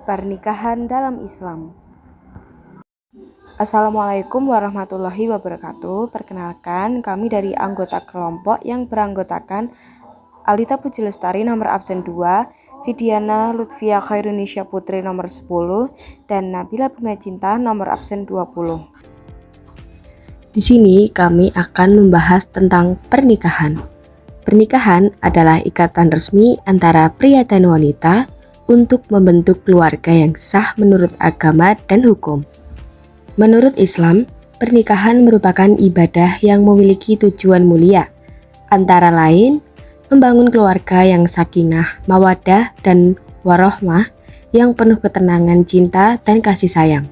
Pernikahan dalam Islam. Assalamualaikum warahmatullahi wabarakatuh. Perkenalkan, kami dari anggota kelompok yang beranggotakan Alita Puji Lestari nomor absen 2, Vidiana Lutfia Khairunisya Putri nomor 10, dan Nabila Bunga Cinta nomor absen 20. Di sini kami akan membahas tentang pernikahan. Pernikahan adalah ikatan resmi antara pria dan wanita untuk membentuk keluarga yang sah menurut agama dan hukum. Menurut Islam, pernikahan merupakan ibadah yang memiliki tujuan mulia, antara lain membangun keluarga yang sakinah, mawaddah, dan warohmah yang penuh ketenangan, cinta, dan kasih sayang,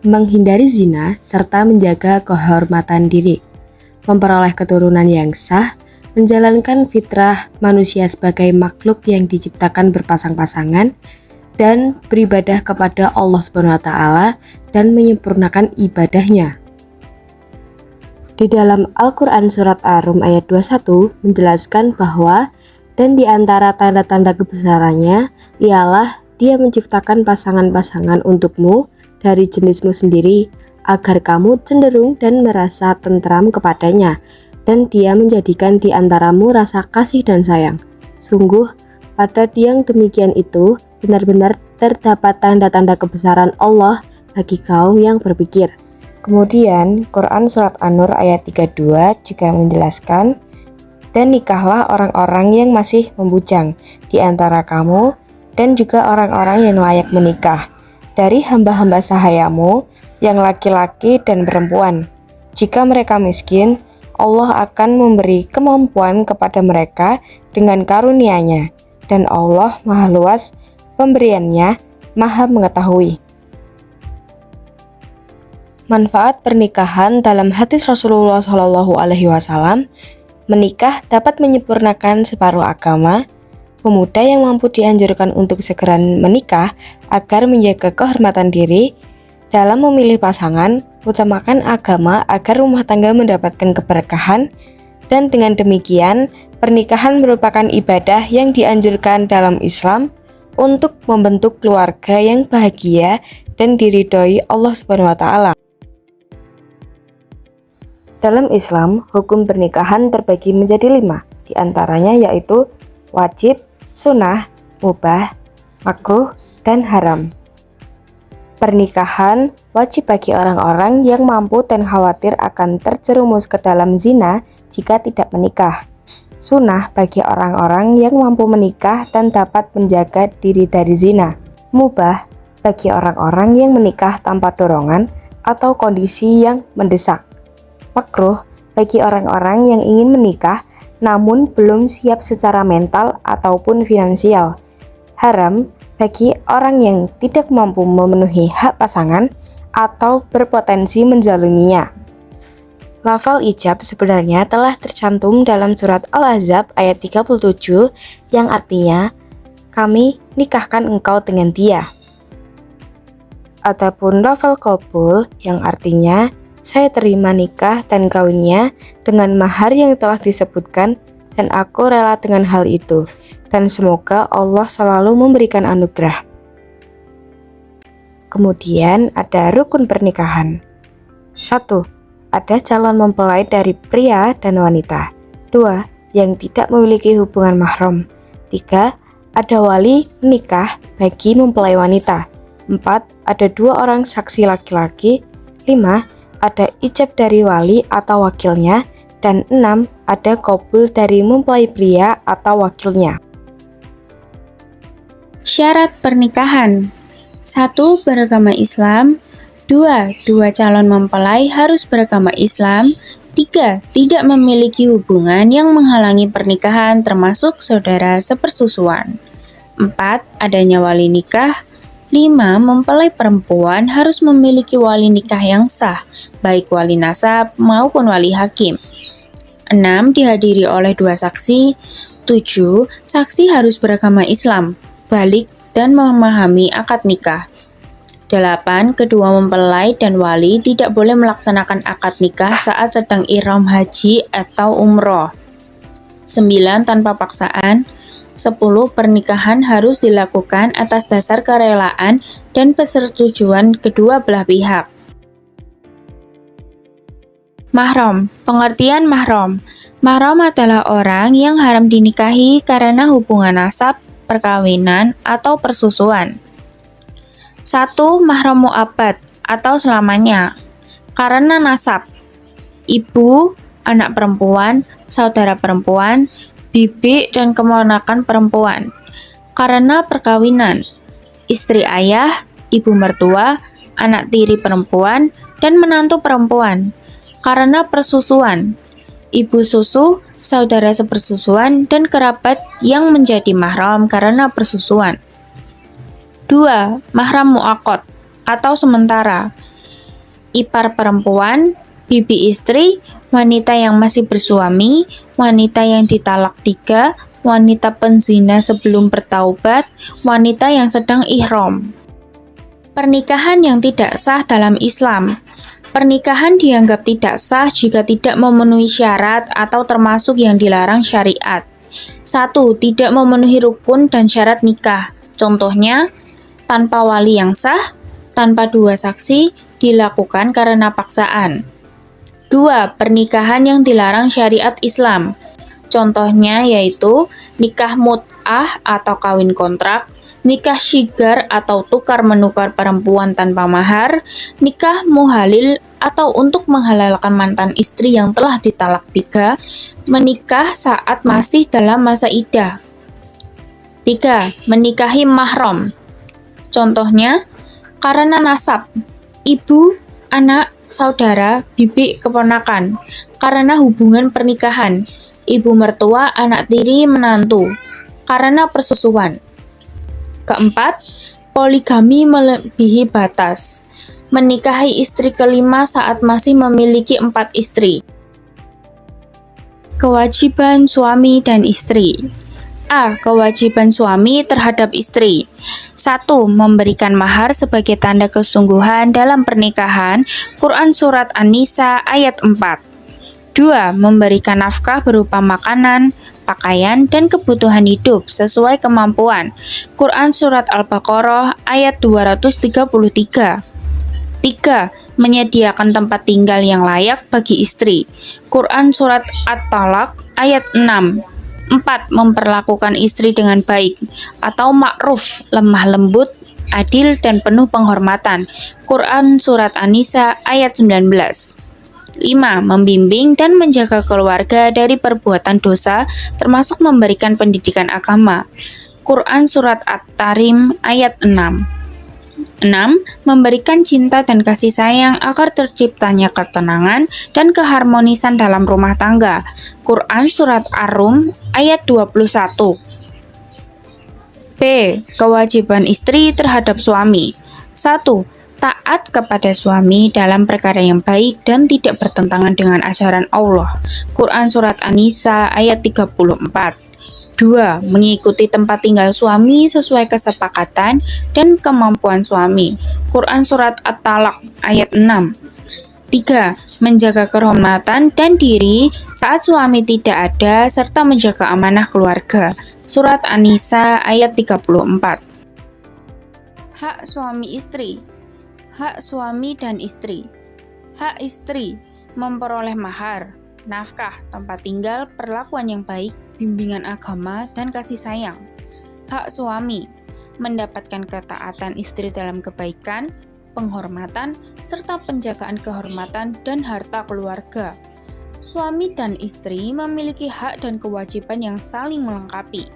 menghindari zina, serta menjaga kehormatan diri, memperoleh keturunan yang sah, menjalankan fitrah manusia sebagai makhluk yang diciptakan berpasang-pasangan, dan beribadah kepada Allah SWT dan menyempurnakan ibadahnya. Di dalam Al-Quran Surat Ar-Rum ayat 21 menjelaskan bahwa dan di antara tanda-tanda kebesarannya ialah Dia menciptakan pasangan-pasangan untukmu dari jenismu sendiri agar kamu cenderung dan merasa tentram kepadanya, dan Dia menjadikan di antaramu rasa kasih dan sayang. Sungguh, pada yang demikian itu benar-benar terdapat tanda-tanda kebesaran Allah bagi kaum yang berpikir. Kemudian, Quran Surat An-Nur ayat 32 juga menjelaskan, dan nikahlah orang-orang yang masih membujang di antara kamu dan juga orang-orang yang layak menikah dari hamba-hamba sahayamu yang laki-laki dan perempuan. Jika mereka miskin, Allah akan memberi kemampuan kepada mereka dengan karunia-Nya, dan Allah Maha Luas pemberiannya, Maha Mengetahui. Manfaat pernikahan dalam hadis Rasulullah SAW, menikah dapat menyempurnakan separuh agama. Pemuda yang mampu dianjurkan untuk segera menikah agar menjaga kehormatan diri. Dalam memilih pasangan, utamakan agama agar rumah tangga mendapatkan keberkahan, dan dengan demikian, pernikahan merupakan ibadah yang dianjurkan dalam Islam untuk membentuk keluarga yang bahagia dan diridhoi Allah SWT. Dalam Islam, hukum pernikahan terbagi menjadi 5, di antaranya yaitu wajib, sunnah, mubah, makruh, dan haram. Pernikahan wajib bagi orang-orang yang mampu dan khawatir akan terjerumus ke dalam zina jika tidak menikah. Sunnah bagi orang-orang yang mampu menikah dan dapat menjaga diri dari zina. Mubah bagi orang-orang yang menikah tanpa dorongan atau kondisi yang mendesak. Makruh bagi orang-orang yang ingin menikah namun belum siap secara mental ataupun finansial. Haram bagi orang yang tidak mampu memenuhi hak pasangan atau berpotensi menzaliminya. Lafal ijab sebenarnya telah tercantum dalam surat Al-Ahzab ayat 37 yang artinya, kami nikahkan engkau dengan dia. Adapun lafal qabul yang artinya, saya terima nikah dan kawinnya dengan mahar yang telah disebutkan dan aku rela dengan hal itu. Dan semoga Allah selalu memberikan anugerah. Kemudian ada rukun pernikahan. 1. Ada calon mempelai dari pria dan wanita. 2. Yang tidak memiliki hubungan mahram. 3. Ada wali menikah bagi mempelai wanita. 4. Ada 2 orang saksi laki-laki. 5. Ada ijab dari wali atau wakilnya. Dan 6. Ada qabul dari mempelai pria atau wakilnya. Syarat pernikahan. 1. Beragama Islam. 2. Dua calon mempelai harus beragama Islam. 3. Tidak memiliki hubungan yang menghalangi pernikahan termasuk saudara sepersusuan. 4. Adanya wali nikah. 5. Mempelai perempuan harus memiliki wali nikah yang sah, baik wali nasab maupun wali hakim. 6. Dihadiri oleh 2 saksi. 7. Saksi harus beragama Islam, balik, dan memahami akad nikah. 8. Kedua mempelai dan wali tidak boleh melaksanakan akad nikah saat sedang ihram haji atau umroh. 9. Tanpa paksaan. 10. Pernikahan harus dilakukan atas dasar kerelaan dan persetujuan kedua belah pihak. Mahram. Pengertian mahram. Mahram adalah orang yang haram dinikahi karena hubungan nasab, perkawinan, atau persusuan. 1. Mahram mu'abbad atau selamanya. Karena nasab. Ibu, anak perempuan, saudara perempuan, bibi, dan keponakan perempuan. Karena perkawinan. Istri ayah, ibu mertua, anak tiri perempuan, dan menantu perempuan. Karena persusuan. Ibu susu, saudara sepersusuan, dan kerabat yang menjadi mahram karena persusuan. 2. Mahram mu'aqqad atau sementara. Ipar perempuan, bibi istri, wanita yang masih bersuami, wanita yang ditalak 3, wanita penzina sebelum bertaubat, wanita yang sedang ihram. Pernikahan yang tidak sah dalam Islam. Pernikahan dianggap tidak sah jika tidak memenuhi syarat atau termasuk yang dilarang syariat. 1. Tidak memenuhi rukun dan syarat nikah. Contohnya, tanpa wali yang sah, tanpa 2 saksi, dilakukan karena paksaan. 2. Pernikahan yang dilarang syariat Islam. Contohnya yaitu nikah mut'ah atau kawin kontrak, nikah syigar atau tukar-menukar perempuan tanpa mahar, nikah muhalil atau untuk menghalalkan mantan istri yang telah ditalak 3, menikah saat masih dalam masa iddah. 3. Menikahi mahram. Contohnya, karena nasab, ibu, anak, saudara, bibi, keponakan. Karena hubungan pernikahan, ibu mertua, anak tiri, menantu. Karena persusuan. 4. Poligami melebihi batas. Menikahi istri kelima saat masih memiliki 4 istri. Kewajiban suami dan istri. A. Kewajiban suami terhadap istri. 1. Memberikan mahar sebagai tanda kesungguhan dalam pernikahan. Quran Surat An-Nisa ayat 4. 2. Memberikan nafkah berupa makanan, pakaian, dan kebutuhan hidup sesuai kemampuan. Quran Surat Al-Baqarah ayat 233. 3. Menyediakan tempat tinggal yang layak bagi istri. Quran Surat At-Talaq ayat 6. 4. Memperlakukan istri dengan baik atau ma'ruf, lemah lembut, adil, dan penuh penghormatan. Quran Surat An-Nisa ayat 19. 5. Membimbing dan menjaga keluarga dari perbuatan dosa, termasuk memberikan pendidikan agama. Quran Surat At-Tarim ayat 6. 6. Memberikan cinta dan kasih sayang agar terciptanya ketenangan dan keharmonisan dalam rumah tangga. Quran Surat Ar-Rum ayat 21. B. Kewajiban istri terhadap suami. 1. Taat kepada suami dalam perkara yang baik dan tidak bertentangan dengan ajaran Allah. Quran Surat An-Nisa ayat 34. 2. Mengikuti tempat tinggal suami sesuai kesepakatan dan kemampuan suami. Quran Surat At-Talaq ayat 6. 3. Menjaga kehormatan dan diri saat suami tidak ada serta menjaga amanah keluarga. Surat An-Nisa ayat 34. Hak suami istri. Hak suami dan istri. Hak istri memperoleh mahar, nafkah, tempat tinggal, perlakuan yang baik, bimbingan agama, dan kasih sayang. Hak suami mendapatkan ketaatan istri dalam kebaikan, penghormatan, serta penjagaan kehormatan dan harta keluarga. Suami dan istri memiliki hak dan kewajiban yang saling melengkapi.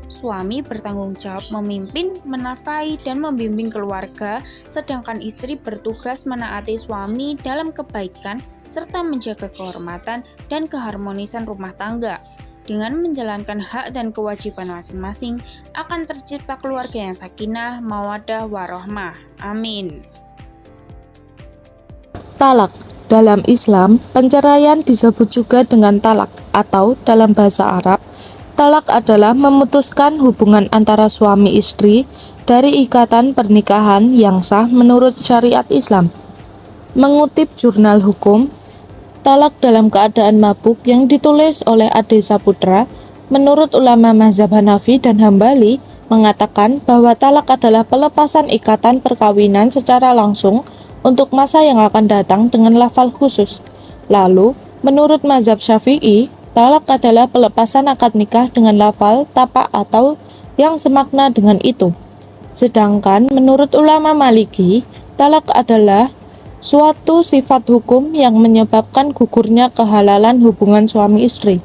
Suami bertanggung jawab memimpin, menafkahi, dan membimbing keluarga, sedangkan istri bertugas menaati suami dalam kebaikan serta menjaga kehormatan dan keharmonisan rumah tangga. Dengan menjalankan hak dan kewajiban masing-masing, akan tercipta keluarga yang sakinah, mawaddah, warahmah. Amin. Talak. Dalam Islam, penceraian disebut juga dengan talak atau dalam bahasa Arab, talak adalah memutuskan hubungan antara suami istri dari ikatan pernikahan yang sah menurut syariat Islam. Mengutip jurnal hukum, talak dalam keadaan mabuk yang ditulis oleh Ade Saputra Menurut ulama mazhab Hanafi dan Hambali, mengatakan bahwa talak adalah pelepasan ikatan perkawinan secara langsung untuk masa yang akan datang dengan lafal khusus. Lalu, menurut mazhab Syafi'i, talak adalah pelepasan akad nikah dengan lafal, tapak atau yang semakna dengan itu. Sedangkan menurut ulama Maliki, talak adalah suatu sifat hukum yang menyebabkan gugurnya kehalalan hubungan suami istri.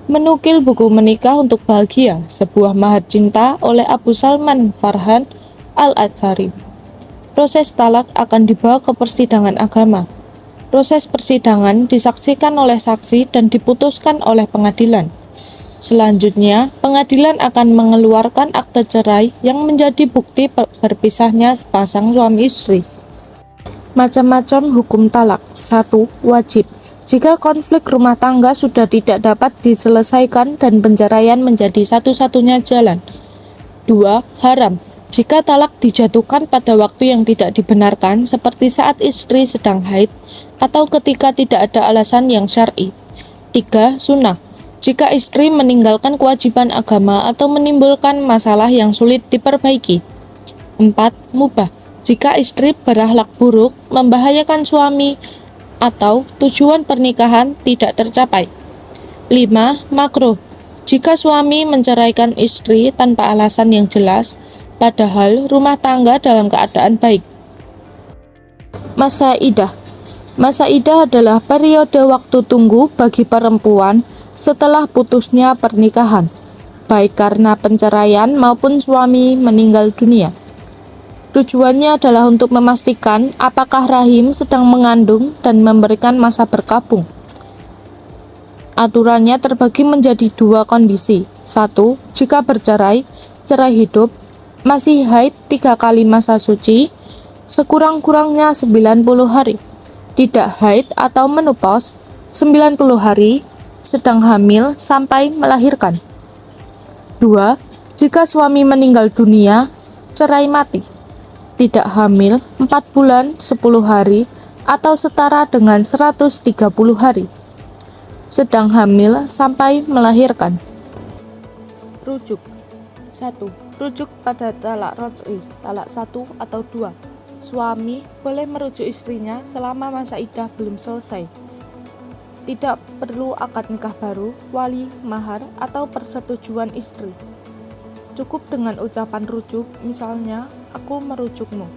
Menukil buku Menikah untuk Bahagia, sebuah mahar cinta oleh Abu Salman Farhan Al-Athari. Proses talak akan dibawa ke persidangan agama. Proses persidangan disaksikan oleh saksi dan diputuskan oleh pengadilan. Selanjutnya, pengadilan akan mengeluarkan akte cerai yang menjadi bukti berpisahnya sepasang suami istri. Macam-macam hukum talak. 1. Wajib. Jika konflik rumah tangga sudah tidak dapat diselesaikan dan penceraian menjadi satu-satunya jalan. 2. Haram. Jika talak dijatuhkan pada waktu yang tidak dibenarkan seperti saat istri sedang haid atau ketika tidak ada alasan yang syar'i. 3. Sunnah. Jika istri meninggalkan kewajiban agama atau menimbulkan masalah yang sulit diperbaiki. 4. Mubah. Jika istri berakhlak buruk, membahayakan suami, atau tujuan pernikahan tidak tercapai. 5. Makruh. Jika suami menceraikan istri tanpa alasan yang jelas, padahal rumah tangga dalam keadaan baik. Masa idah. Masa idah adalah periode waktu tunggu bagi perempuan setelah putusnya pernikahan, baik karena penceraian maupun suami meninggal dunia. Tujuannya adalah untuk memastikan apakah rahim sedang mengandung dan memberikan masa berkabung. Aturannya terbagi menjadi 2 kondisi. 1. Jika bercerai, cerai hidup, masih haid 3 kali masa suci, sekurang-kurangnya 90 hari. Tidak haid atau menopause, 90 hari, sedang hamil sampai melahirkan. 2. Jika suami meninggal dunia, cerai mati. Tidak hamil 4 bulan 10 hari atau setara dengan 130 hari. Sedang hamil sampai melahirkan. Rujuk. 1. Rujuk pada talak raj'i, talak 1 atau 2. Suami boleh merujuk istrinya selama masa iddah belum selesai. Tidak perlu akad nikah baru, wali, mahar, atau persetujuan istri. Cukup dengan ucapan rujuk, misalnya, aku merujukmu.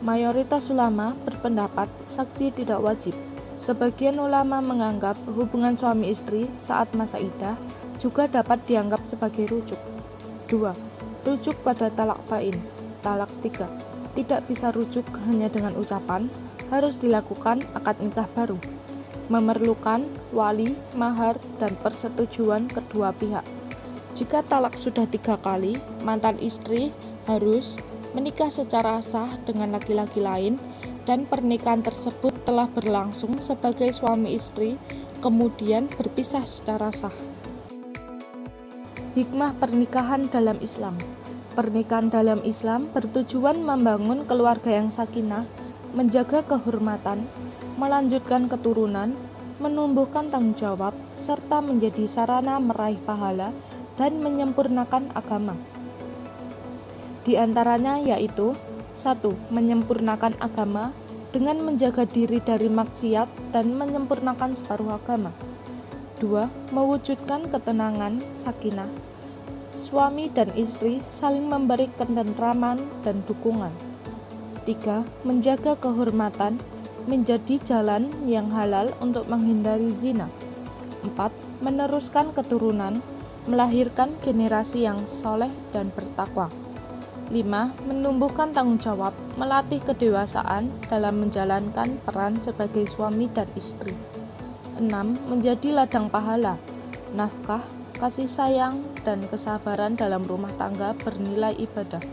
Mayoritas ulama berpendapat saksi tidak wajib. Sebagian ulama menganggap hubungan suami istri saat masa iddah juga dapat dianggap sebagai rujuk. 2. Rujuk pada talak bain, talak 3. Tidak bisa rujuk hanya dengan ucapan, harus dilakukan akad nikah baru. Memerlukan wali, mahar, dan persetujuan kedua pihak. Jika talak sudah 3 kali, mantan istri harus menikah secara sah dengan laki-laki lain dan pernikahan tersebut telah berlangsung sebagai suami istri, kemudian berpisah secara sah. Hikmah pernikahan dalam Islam. Pernikahan dalam Islam bertujuan membangun keluarga yang sakinah, menjaga kehormatan, melanjutkan keturunan, menumbuhkan tanggung jawab, serta menjadi sarana meraih pahala dan menyempurnakan agama. Di antaranya yaitu 1. Menyempurnakan agama dengan menjaga diri dari maksiat dan menyempurnakan separuh agama. 2. Mewujudkan ketenangan, sakinah. Suami dan istri saling memberi ketentraman dan dukungan. 3. Menjaga kehormatan, menjadi jalan yang halal untuk menghindari zina. 4. Meneruskan keturunan, melahirkan generasi yang soleh dan bertakwa. 5. Menumbuhkan tanggung jawab, melatih kedewasaan dalam menjalankan peran sebagai suami dan istri. 6. Menjadi ladang pahala, nafkah, kasih sayang, dan kesabaran dalam rumah tangga bernilai ibadah.